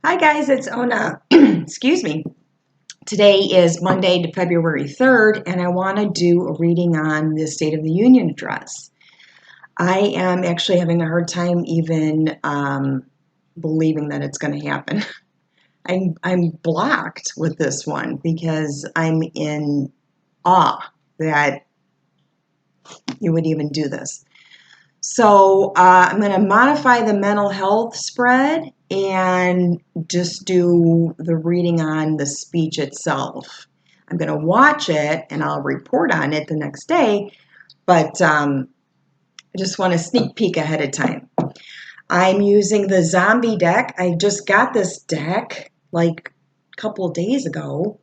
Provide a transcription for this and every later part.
Hi guys, it's Ona. Excuse me. Today is Monday, February 3rd, and I want to do a reading on the State of the Union address. I am actually having a hard time even believing that it's going to happen. I'm blocked with this one because I'm in awe that you would even do this. So I'm going to modify the mental health spread and just do the reading on the speech itself. I'm going to watch it and I'll report on it the next day, but I just want to sneak peek ahead of time. I'm using the zombie deck. I just got this deck like a couple of days ago.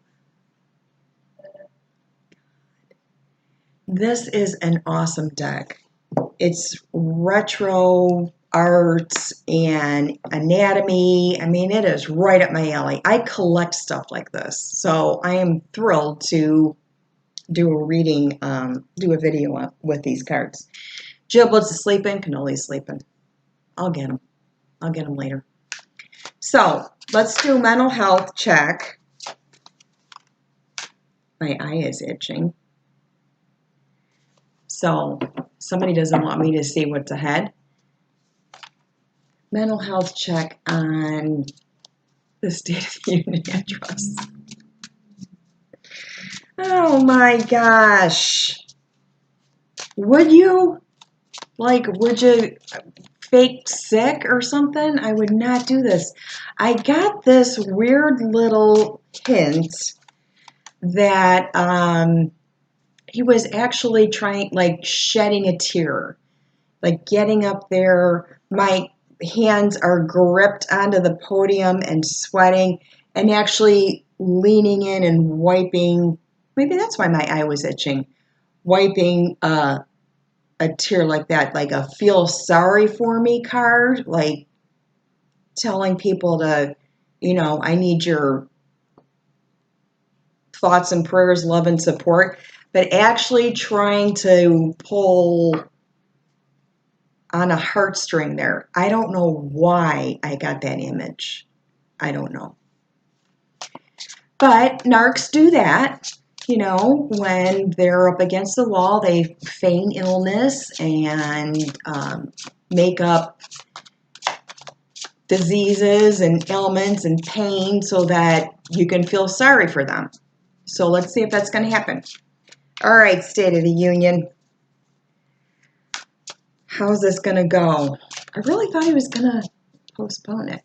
This is an awesome deck. It's retro arts and anatomy. I mean, it is right up my alley. I collect stuff like this, so I am thrilled to do a reading, do a video with these cards. Giblets is sleeping, Canoli's sleeping. I'll get them. I'll get them later. So let's do mental health check. My eye is itching. So somebody doesn't want me to see what's ahead. Mental health check on the State of the Union address. Oh my gosh. Would you fake sick or something? I would not do this. I got this weird little hint that he was actually trying, like shedding a tear, like getting up there. My hands are gripped onto the podium and sweating and actually leaning in and wiping. Maybe that's why my eye was itching. Wiping a tear like that, like a feel sorry for me card, like telling people to, I need your thoughts and prayers, love and support, but actually trying to pull on a heartstring there. I don't know why I got that image. I don't know. But narcs do that. When they're up against the wall, they feign illness and make up diseases and ailments and pain so that you can feel sorry for them. So let's see if that's going to happen. All right, State of the Union. How's this going to go? I really thought he was going to postpone it.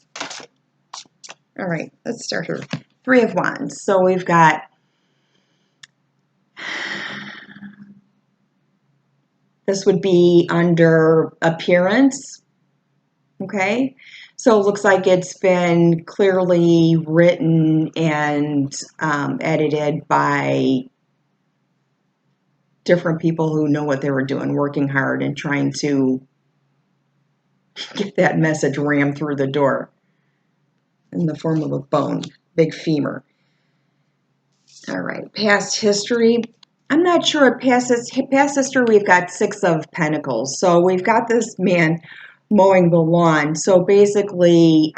All right, let's start here. Three of Wands. So we've got this would be under appearance. Okay, so it looks like it's been clearly written and edited by different people who know what they were doing, working hard and trying to get that message rammed through the door in the form of a bone, big femur. All right, past history. I'm not sure of past history. We've got Six of Pentacles. So we've got this man mowing the lawn. So basically,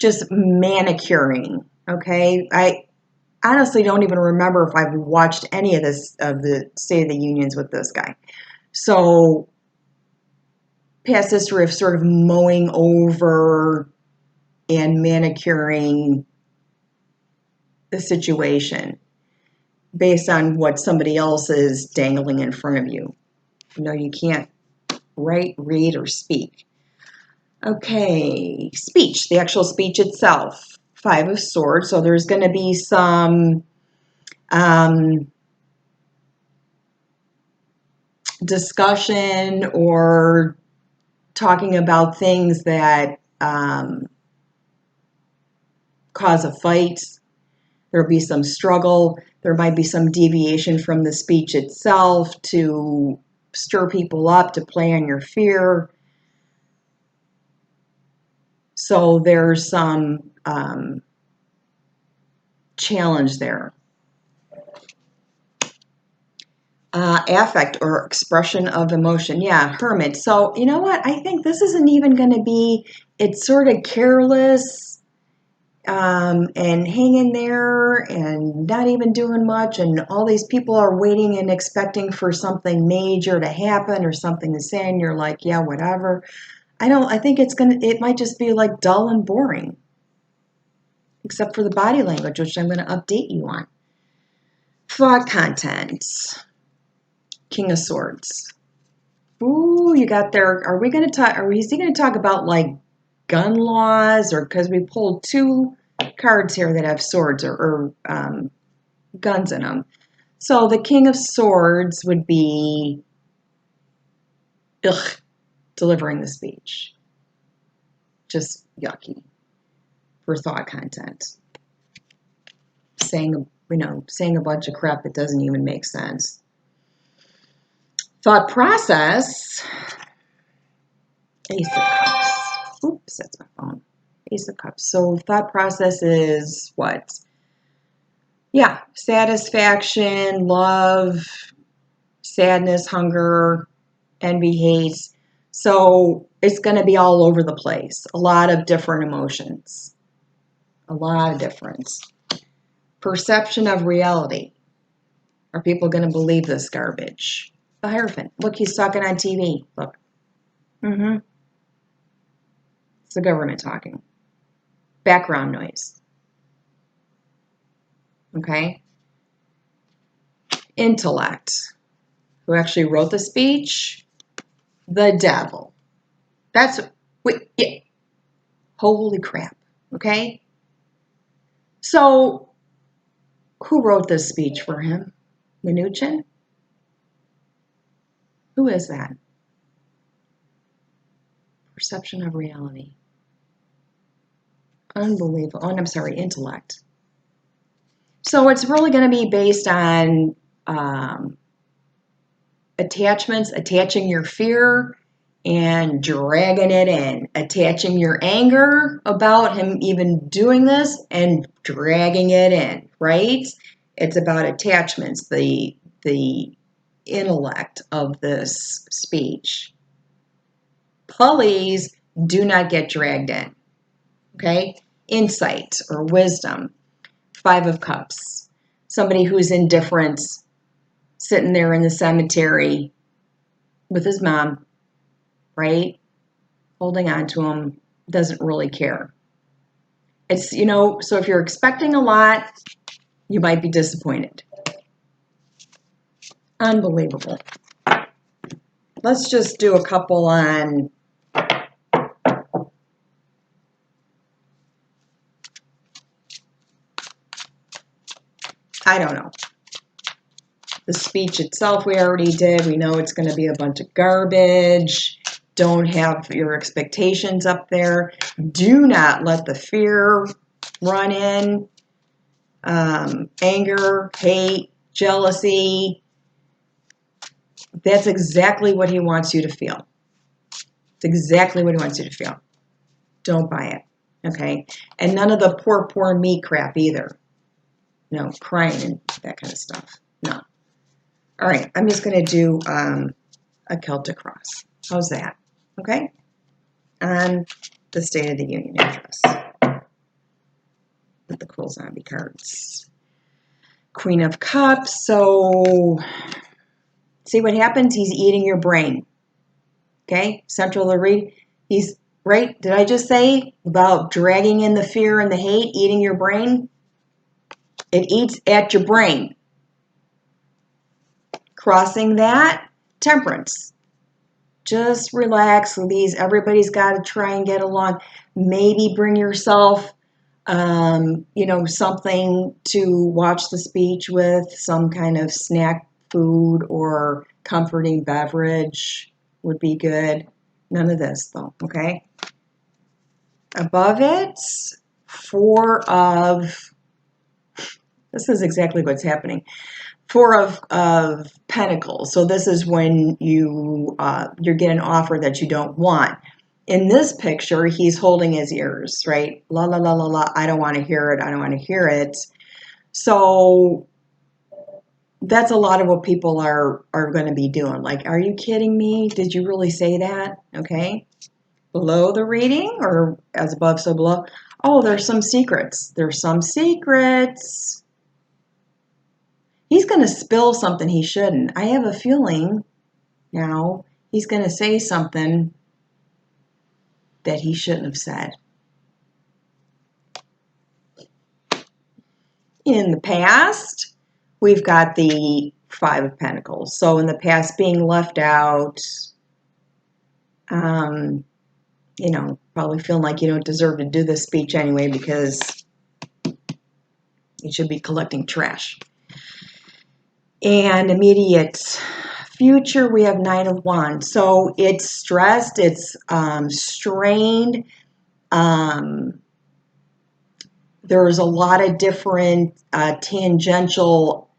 just manicuring. Okay, I honestly don't even remember if I've watched any of the State of the Unions with this guy. So past history of sort of mowing over and manicuring the situation based on what somebody else is dangling in front of you. You can't write, read, or speak. Okay, speech, the actual speech itself. Five of Swords, so there's going to be some discussion or talking about things that cause a fight. There'll be some struggle. There might be some deviation from the speech itself to stir people up, to play on your fear. So there's some challenge there. Affect or expression of emotion. Yeah, Hermit. So you know what? I think this isn't even going to be, it's sort of careless. and hanging there and not even doing much, and all these people are waiting and expecting for something major to happen or something to say, and you're like, yeah, whatever. I think it might just be like dull and boring, except for the body language, which I'm going to update you on. Thought content. King of Swords. Ooh, you got there. Are we going to talk? Is he going to talk about like gun laws, or because we pulled two cards here that have swords or guns in them? So the King of Swords would be delivering the speech. Just yucky for thought content. Saying a bunch of crap that doesn't even make sense. Thought process. Ace of Cups. Oops, that's my phone. Ace of Cups. So thought process is what? Yeah, satisfaction, love, sadness, hunger, envy, hate. So it's going to be all over the place. A lot of different emotions. A lot of difference. Perception of reality. Are people going to believe this garbage? The Hierophant. Look, he's talking on TV. Look. It's the government talking. Background noise. Okay? Intellect. Who actually wrote the speech? The devil. Yeah. Holy crap. Okay? So, who wrote this speech for him? Mnuchin? Who is that? Perception of reality. Unbelievable. Oh, and I'm sorry, intellect. So it's really going to be based on attachments, attaching your fear and dragging it in, attaching your anger about him even doing this and dragging it in, right? It's about attachments, the intellect of this speech. Pulleys do not get dragged in, okay? Insight or wisdom. 5 of Cups. Somebody who's indifferent, sitting there in the cemetery with his mom, right? Holding on to him, doesn't really care. It's, so if you're expecting a lot, you might be disappointed. Unbelievable. Let's just do a couple on I don't know. The speech itself we already did. We know it's going to be a bunch of garbage. Don't have your expectations up there. Do not let the fear run in. Anger, hate, jealousy. That's exactly what he wants you to feel. It's exactly what he wants you to feel. Don't buy it. Okay? And none of the poor me crap either. No, crying and that kind of stuff. No. All right, I'm just going to do a Celtic cross. How's that? Okay? On the State of the Union address. With the cool zombie cards. Queen of Cups. So, see what happens? He's eating your brain. Okay? Central to read. He's, right? Did I just say about dragging in the fear and the hate, eating your brain? It eats at your brain. Crossing that, Temperance. Just relax, everybody's got to try and get along. Maybe bring yourself, something to watch the speech with, some kind of snack food or comforting beverage would be good. None of this, though, okay? Above it, this is exactly what's happening. 4 of Pentacles. So this is when you're getting an offer that you don't want. In this picture, he's holding his ears, right? La, la, la, la, la. I don't want to hear it. I don't want to hear it. So that's a lot of what people are going to be doing. Like, are you kidding me? Did you really say that? Okay. Below the reading, or as above, so below. Oh, there's some secrets. There's some secrets. He's going to spill something he shouldn't. I have a feeling now he's going to say something that he shouldn't have said. In the past, we've got the Five of Pentacles. So in the past, being left out, you know, probably feeling like you don't deserve to do this speech anyway because you should be collecting trash. And immediate future, we have Nine of Wands. So it's stressed, it's strained. There's a lot of different tangential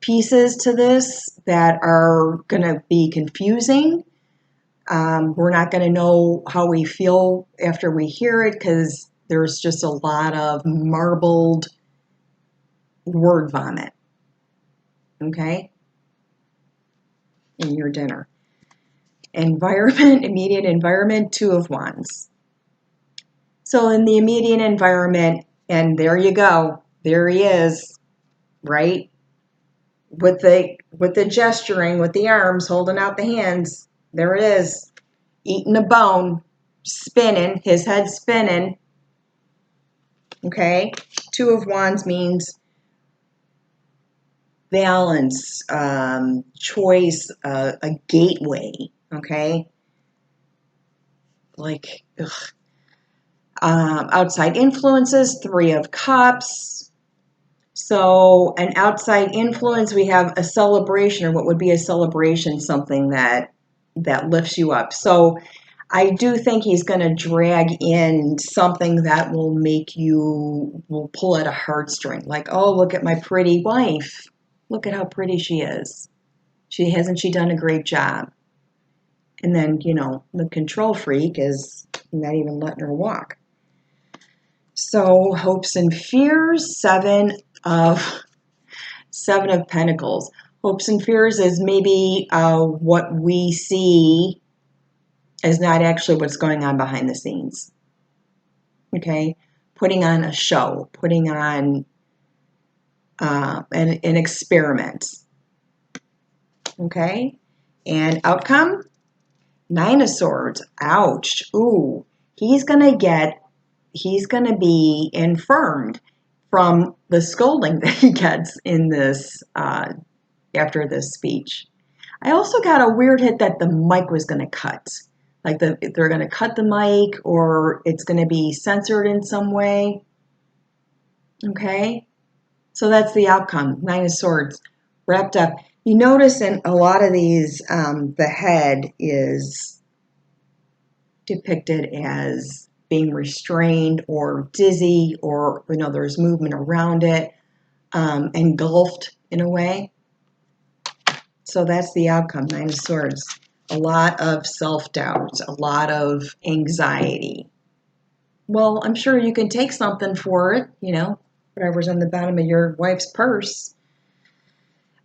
pieces to this that are going to be confusing. We're not going to know how we feel after we hear it because there's just a lot of marbled word vomit. Okay? In your dinner. Environment, immediate environment, Two of Wands. So in the immediate environment, and there you go, there he is, right? With the gesturing, with the arms, holding out the hands, there it is, eating a bone, spinning, his head spinning. Okay, Two of Wands means balance, choice, a gateway. Okay, like outside influences, Three of Cups. So an outside influence, we have a celebration, or what would be a celebration, something that lifts you up. So I do think he's going to drag in something that will pull at a heartstring. Like, oh, look at my pretty wife. Look at how pretty she is. Hasn't she done a great job? And then, you know, the control freak is not even letting her walk. So hopes and fears, Seven of Pentacles. Hopes and fears is maybe what we see is not actually what's going on behind the scenes. Okay, putting on a show, putting on an experiment. Okay, and outcome, Nine of Swords. Ouch. Ooh, he's gonna be infirmed from the scolding that he gets in this after this speech. I also got a weird hit that the mic was going to cut. Like they're going to cut the mic, or it's going to be censored in some way. Okay? So that's the outcome. Nine of Swords wrapped up. You notice in a lot of these, the head is depicted as being restrained or dizzy, or, you know, there's movement around it, engulfed in a way. So that's the outcome, Nine of Swords. A lot of self-doubt, a lot of anxiety. Well, I'm sure you can take something for it, you know, whatever's on the bottom of your wife's purse.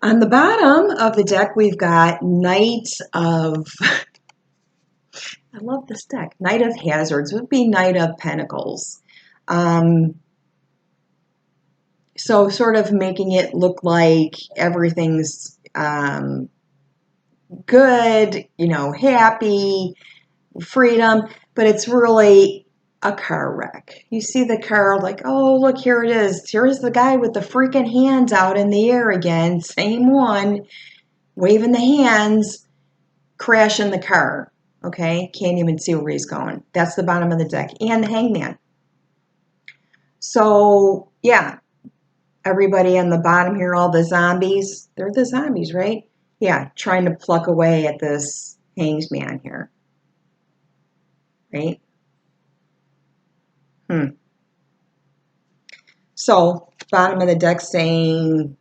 On the bottom of the deck, we've got Knight of... I love this deck. Knight of Hazards would be Knight of Pentacles. So sort of making it look like everything's good, you know, happy, freedom, but it's really a car wreck. You see the car like, oh, look, here it is. Here's the guy with the freaking hands out in the air again. Same one, waving the hands, crashing the car. Okay, can't even see where he's going. That's the bottom of the deck. And the Hangman. So, yeah, everybody on the bottom here, all the zombies, they're the zombies, right? Yeah, trying to pluck away at this Hangman here. Right? So, bottom of the deck saying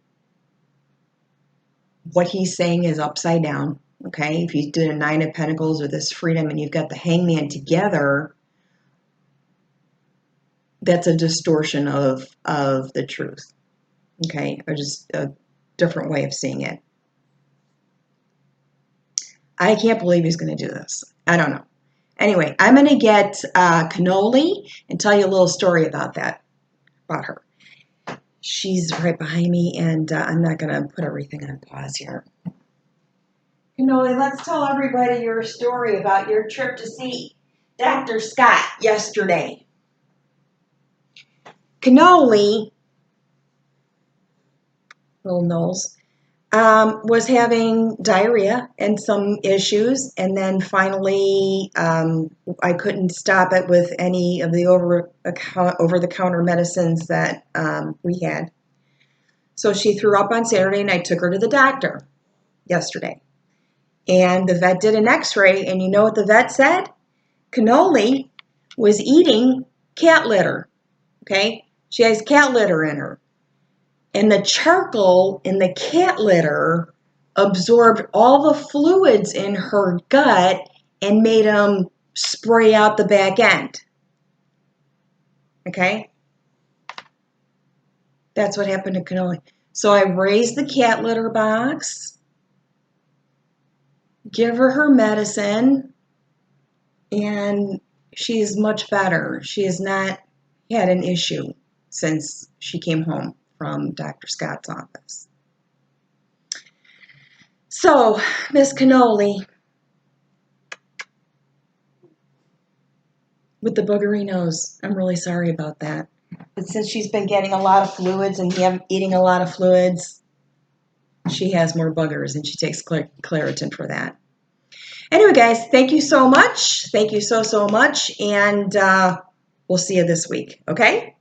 what he's saying is upside down. Okay, if you did a Nine of Pentacles or this freedom and you've got the Hangman together, that's a distortion of the truth. Okay, or just a different way of seeing it. I can't believe he's going to do this. I don't know. Anyway, I'm going to get Cannoli and tell you a little story about her. She's right behind me, and I'm not going to put everything on pause here. Cannoli, let's tell everybody your story about your trip to see Dr. Scott yesterday. Cannoli, little Knowles, was having diarrhea and some issues, and then finally I couldn't stop it with any of the over-the-counter medicines that we had. So she threw up on Saturday, and I took her to the doctor yesterday. And the vet did an x-ray, and you know what the vet said? Cannoli was eating cat litter, okay? She has cat litter in her. And the charcoal in the cat litter absorbed all the fluids in her gut and made them spray out the back end. Okay? That's what happened to Cannoli. So I raised the cat litter box, give her medicine, and she's much better. She has not had an issue since she came home from Dr. Scott's office. So, Miss Cannoli, with the boogery nose, I'm really sorry about that. But since she's been getting a lot of fluids and eating a lot of fluids, she has more boogers, and she takes Claritin for that. Anyway, guys, thank you so much. Thank you so much, and we'll see you this week, okay?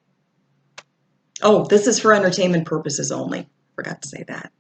Oh, this is for entertainment purposes only. Forgot to say that.